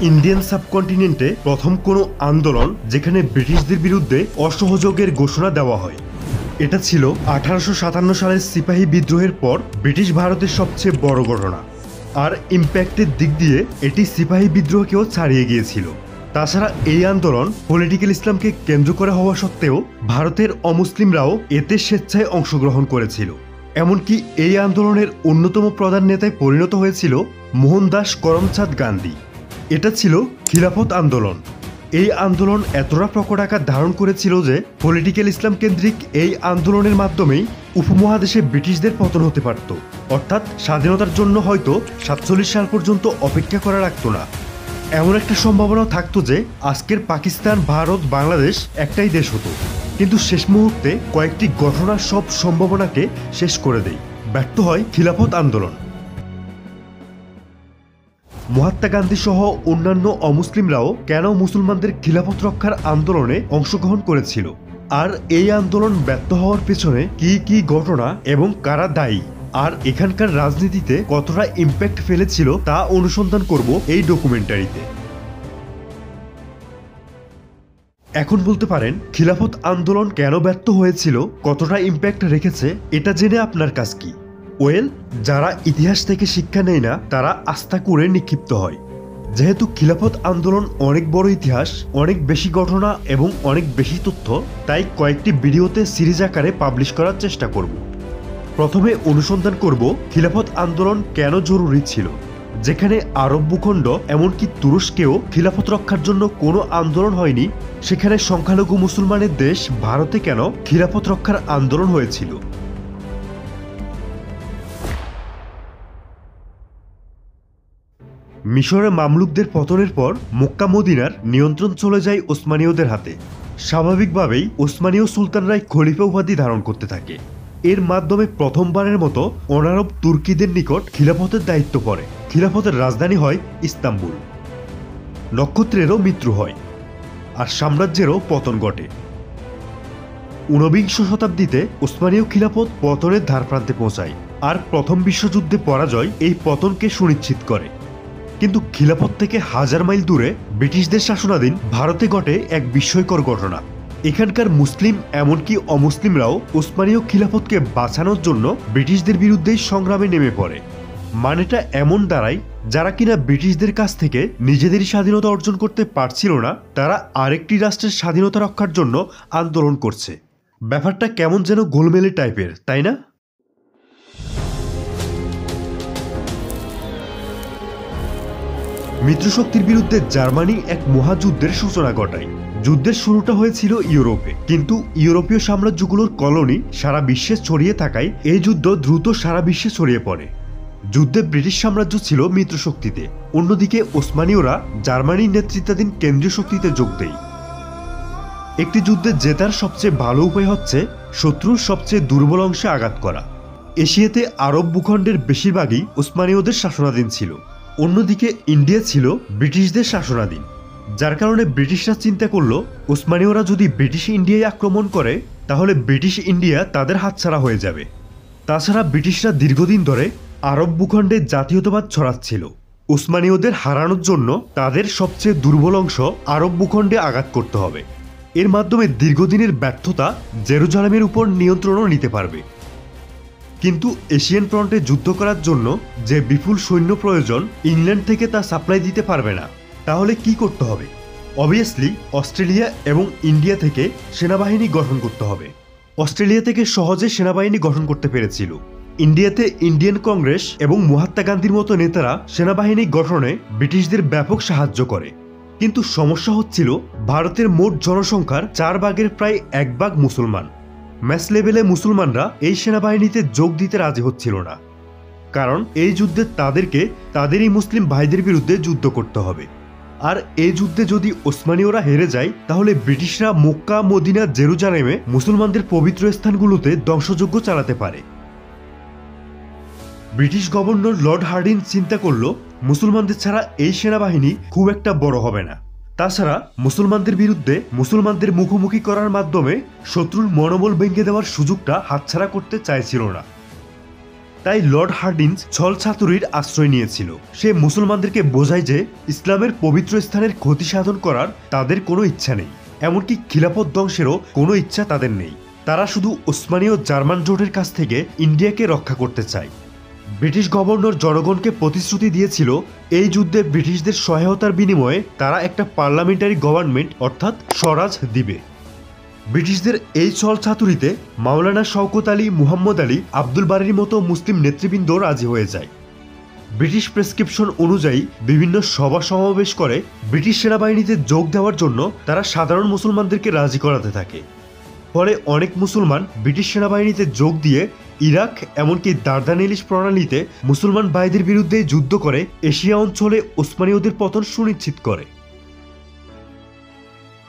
Indian সাবকন্টিনেন্টে প্রথম কোনো আন্দোলন যেখানে ব্রিটিশদের বিরুদ্ধে অসহযোগের ঘোষণা দেওয়া হয়। এটা ছিল 1857 সালের সিপাহী বিদ্রোহের পর ব্রিটিশ ভারতের সবচেয়ে বড় ঘটনা। আর ইম্প্যাক্টের দিক দিয়ে এটি সিপাহী বিদ্রোহকেও ছাড়িয়ে গিয়েছিল। তাছাড়া এই আন্দোলন পলিটিক্যাল ইসলামকে কেন্দ্র করে হওয়া সত্ত্বেও ভারতের অমুসলিমরাও এতে স্বেচ্ছায় অংশগ্রহণ করেছিল। এমনকি এই আন্দোলনের অন্যতম প্রধান নেতায় পরিণত হয়েছিল মোহনদাস করমচাঁদ গান্ধী। এটা ছিল খিলাফত আন্দোলন। এই আন্দোলন এতটা প্রকট আকার ধারণ করেছিল যে পলিটিক্যাল ইসলাম কেন্দ্রিক এই আন্দোলনের মাধ্যমেই উপমহাদেশে ব্রিটিশদের পতন হতে পারত, অর্থাৎ স্বাধীনতার জন্য হয়তো 47 সাল পর্যন্ত অপেক্ষা করা লাগতো না। এমন একটা সম্ভাবনাও থাকতো যে আজকের পাকিস্তান, ভারত, বাংলাদেশ একটাই দেশ হতো। কিন্তু শেষ মুহূর্তে কয়েকটি ঘটনা সব সম্ভাবনাকে শেষ করে দেয়। ব্যর্থ হয় খিলাফত আন্দোলন। মহাত্মা গান্ধী সহ অন্যান্য অমুসলিমরাও কেন মুসলমানদের খিলাফত রক্ষার আন্দোলনে অংশগ্রহণ করেছিল, আর এই আন্দোলন ব্যর্থ হওয়ার পেছনে কি কি ঘটনা এবং কারা দায়ী, আর এখানকার রাজনীতিতে কতটা ইম্প্যাক্ট ফেলেছিল তা অনুসন্ধান করব এই ডকুমেন্টারিতে। এখন বলতে পারেন খিলাফত আন্দোলন কেন ব্যর্থ হয়েছিল, কতটা ইম্প্যাক্ট রেখেছে, এটা জেনে আপনার কাজ কি? ওয়েল, যারা ইতিহাস থেকে শিক্ষা নেয় না তারা আস্থা করে নিক্ষিপ্ত হয়। যেহেতু খিলাফত আন্দোলন অনেক বড় ইতিহাস, অনেক বেশি ঘটনা এবং অনেক বেশি তথ্য, তাই কয়েকটি ভিডিওতে সিরিজ আকারে পাবলিশ করার চেষ্টা করব। প্রথমে অনুসন্ধান করব খিলাফত আন্দোলন কেন জরুরি ছিল, যেখানে আরব ভূখণ্ড এমনকি তুরস্কেও খিলাফত রক্ষার জন্য কোনো আন্দোলন হয়নি, সেখানে সংখ্যালঘু মুসলমানের দেশ ভারতে কেন খিলাফত রক্ষার আন্দোলন হয়েছিল। মিশরে মামলুকদের পতনের পর মক্কা মদিনার নিয়ন্ত্রণ চলে যায় ওসমানীয়দের হাতে। স্বাভাবিকভাবেই ওসমানীয় সুলতানরাই খলিফা উপাধি ধারণ করতে থাকে। এর মাধ্যমে প্রথমবারের মতো অনারব তুর্কিদের নিকট খিলাফতের দায়িত্ব পড়ে। খিলাফতের রাজধানী হয় ইস্তাম্বুল। নক্ষত্রেরও মৃত্যু হয় আর সাম্রাজ্যেরও পতন ঘটে। 19বিংশ শতাব্দীতে ওসমানীয় খিলাফত পতনের ধারপ্রান্তে পৌঁছায়, আর প্রথম বিশ্বযুদ্ধে পরাজয় এই পতনকে সুনিশ্চিত করে। কিন্তু খিলাফত থেকে হাজার মাইল দূরে ব্রিটিশদের শাসনাধীন ভারতে ঘটে এক বিস্ময়কর ঘটনা। এখানকার মুসলিম এমনকি অমুসলিমরাও ওসমানীয় খিলাফতকে বাঁচানোর জন্য ব্রিটিশদের বিরুদ্ধেই সংগ্রামে নেমে পড়ে। মানেটা এমন দাঁড়ায়, যারা কিনা ব্রিটিশদের কাছ থেকে নিজেদেরই স্বাধীনতা অর্জন করতে পারছিল না, তারা আরেকটি রাষ্ট্রের স্বাধীনতা রক্ষার জন্য আন্দোলন করছে। ব্যাপারটা কেমন যেন গোলমেলে টাইপের, তাই না? মিত্রশক্তির বিরুদ্ধে জার্মানি এক মহাযুদ্ধের সূচনা ঘটায়। যুদ্ধের শুরুটা হয়েছিল ইউরোপে, কিন্তু ইউরোপীয় সাম্রাজ্যগুলোর কলোনি সারা বিশ্বে ছড়িয়ে থাকায় এই যুদ্ধ দ্রুত সারা বিশ্বে ছড়িয়ে পড়ে। যুদ্ধে ব্রিটিশ সাম্রাজ্য ছিল মিত্রশক্তিতে, অন্যদিকে ওসমানীয়রা জার্মানির নেতৃত্বাধীন কেন্দ্রীয় শক্তিতে যোগ দেয়। একটি যুদ্ধে জেতার সবচেয়ে ভালো উপায় হচ্ছে শত্রুর সবচেয়ে দুর্বল অংশে আঘাত করা। এশিয়াতে আরব ভূখণ্ডের বেশিরভাগই ওসমানীয়দের শাসনাধীন ছিল, অন্যদিকে ইন্ডিয়া ছিল ব্রিটিশদের শাসনাধীন। যার কারণে ব্রিটিশরা চিন্তা করল, ওসমানীয়রা যদি ব্রিটিশ ইন্ডিয়ায় আক্রমণ করে তাহলে ব্রিটিশ ইন্ডিয়া তাদের হাতছাড়া হয়ে যাবে। তাছাড়া ব্রিটিশরা দীর্ঘদিন ধরে আরব ভূখণ্ডে জাতীয়তাবাদ ছড়াচ্ছিল। ওসমানীয়দের হারানোর জন্য তাদের সবচেয়ে দুর্বল অংশ আরব ভূখণ্ডে আঘাত করতে হবে। এর মাধ্যমে দীর্ঘদিনের ব্যর্থতা জেরুজালেমের উপর নিয়ন্ত্রণও নিতে পারবে। কিন্তু এশিয়ান ফ্রন্টে যুদ্ধ করার জন্য যে বিপুল সৈন্য প্রয়োজন, ইংল্যান্ড থেকে তা সাপ্লাই দিতে পারবে না। তাহলে কি করতে হবে? অবভিয়াসলি অস্ট্রেলিয়া এবং ইন্ডিয়া থেকে সেনাবাহিনী গঠন করতে হবে। অস্ট্রেলিয়া থেকে সহজে সেনাবাহিনী গঠন করতে পেরেছিল। ইন্ডিয়াতে ইন্ডিয়ান কংগ্রেস এবং মহাত্মা গান্ধীর মতো নেতারা সেনাবাহিনী গঠনে ব্রিটিশদের ব্যাপক সাহায্য করে। কিন্তু সমস্যা হচ্ছিল, ভারতের মোট জনসংখ্যার 4 ভাগের প্রায় 1 ভাগ মুসলমান। ম্যাচ লেভেলে মুসলমানরা এই সেনাবাহিনীতে যোগ দিতে রাজি হচ্ছিল না, কারণ এই যুদ্ধে তাদেরকে তাদেরই মুসলিম ভাইদের বিরুদ্ধে যুদ্ধ করতে হবে। আর এই যুদ্ধে যদি ওসমানীয়রা হেরে যায় তাহলে ব্রিটিশরা মক্কা, মদিনা, জেরুজালেমে মুসলমানদের পবিত্র স্থানগুলোতে ধ্বংসযজ্ঞ চালাতে পারে। ব্রিটিশ গভর্নর লর্ড হার্ডিন চিন্তা করল, মুসলমানদের ছাড়া এই সেনাবাহিনী খুব একটা বড় হবে না। তাছাড়া মুসলমানদের বিরুদ্ধে মুসলমানদের মুখোমুখি করার মাধ্যমে শত্রুর মনোবল ভেঙে দেওয়ার সুযোগটা হাতছাড়া করতে চাইছিল না। তাই লর্ড হার্ডিঞ্জ ছল ছাতুরির আশ্রয় নিয়েছিল। সে মুসলমানদেরকে বোঝায় যে ইসলামের পবিত্র স্থানের ক্ষতি সাধন করার তাদের কোনো ইচ্ছা নেই, এমনকি খিলাফত ধ্বংসেরও কোনো ইচ্ছা তাদের নেই। তারা শুধু ওসমানী ও জার্মান জোটের কাছ থেকে ইন্ডিয়াকে রক্ষা করতে চায়। ব্রিটিশ গভর্নর জনগণকে প্রতিশ্রুতি দিয়েছিল এই যুদ্ধে ব্রিটিশদের সহায়তার বিনিময়ে তারা একটা পার্লামেন্টারি গভর্নমেন্ট অর্থাৎ স্বরাজ দিবে। ব্রিটিশদের এই ছল ছাতুরিতে মাওলানা শওকত আলী, মুহাম্মদ আলী, আব্দুল বারীর মতো মুসলিম নেতৃবৃন্দ রাজি হয়ে যায়। ব্রিটিশ প্রেসক্রিপশন অনুযায়ী বিভিন্ন সভা সমাবেশ করে ব্রিটিশ সেনাবাহিনীতে যোগ দেওয়ার জন্য তারা সাধারণ মুসলমানদেরকে রাজি করাতে থাকে। ফলে অনেক মুসলমান ব্রিটিশ সেনাবাহিনীতে যোগ দিয়ে ইরাক এমনকি দার্দানেলিস প্রণালীতে মুসলমান ভাইদের বিরুদ্ধে যুদ্ধ করে এশিয়া অঞ্চলে ওসমানীয়দের পতন সুনিশ্চিত করে।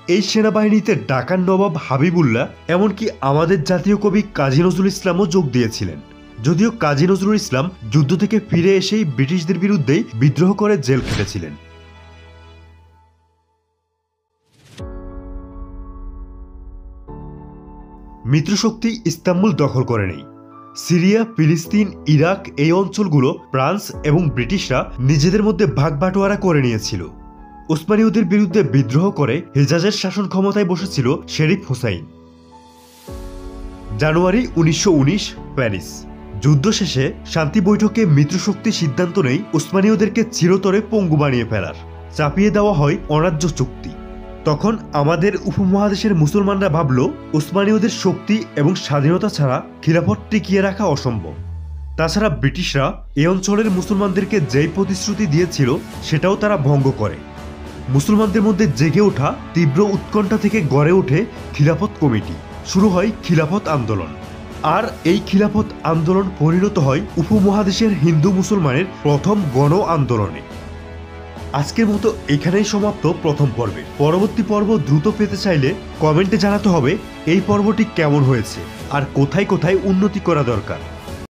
এই সেনাবাহিনীতে ঢাকার নবাব হাবিবুল্লাহ এমনকি আমাদের জাতীয় কবি কাজী নজরুল ইসলামও যোগ দিয়েছিলেন। যদিও কাজী নজরুল ইসলাম যুদ্ধ থেকে ফিরে এসেই ব্রিটিশদের বিরুদ্ধেই বিদ্রোহ করে জেল খেটেছিলেন। মিত্রশক্তি ইস্তাম্বুল দখল করে নেয়। সিরিয়া, ফিলিস্তিন, ইরাক এই অঞ্চলগুলো ফ্রান্স এবং ব্রিটিশরা নিজেদের মধ্যে ভাগ বাটোয়ারা করে নিয়েছিল। ওসমানীয়দের বিরুদ্ধে বিদ্রোহ করে হেজাজের শাসন ক্ষমতায় বসেছিল শেরিফ হুসাইন। জানুয়ারি 1919 প্যারিস। যুদ্ধ শেষে শান্তি বৈঠকে মিত্রশক্তি সিদ্ধান্ত নেয় ওসমানীয়দেরকে চিরতরে পঙ্গু বানিয়ে ফেলার। চাপিয়ে দেওয়া হয় অন্যায্য চুক্তি। তখন আমাদের উপমহাদেশের মুসলমানরা ভাবল ওসমানীয়দের শক্তি এবং স্বাধীনতা ছাড়া খিলাফত টিকিয়ে রাখা অসম্ভব। তাছাড়া ব্রিটিশরা এই অঞ্চলের মুসলমানদেরকে যেই প্রতিশ্রুতি দিয়েছিল সেটাও তারা ভঙ্গ করে। মুসলমানদের মধ্যে জেগে ওঠা তীব্র উৎকণ্ঠা থেকে গড়ে ওঠে খিলাফত কমিটি। শুরু হয় খিলাফত আন্দোলন। আর এই খিলাফত আন্দোলন পরিণত হয় উপমহাদেশের হিন্দু মুসলমানের প্রথম গণ আন্দোলনে। আজকের মতো এখানেই সমাপ্ত প্রথম পর্বে। পরবর্তী পর্ব দ্রুত পেতে চাইলে কমেন্টে জানাতে হবে এই পর্বটি কেমন হয়েছে আর কোথায় কোথায় উন্নতি করা দরকার।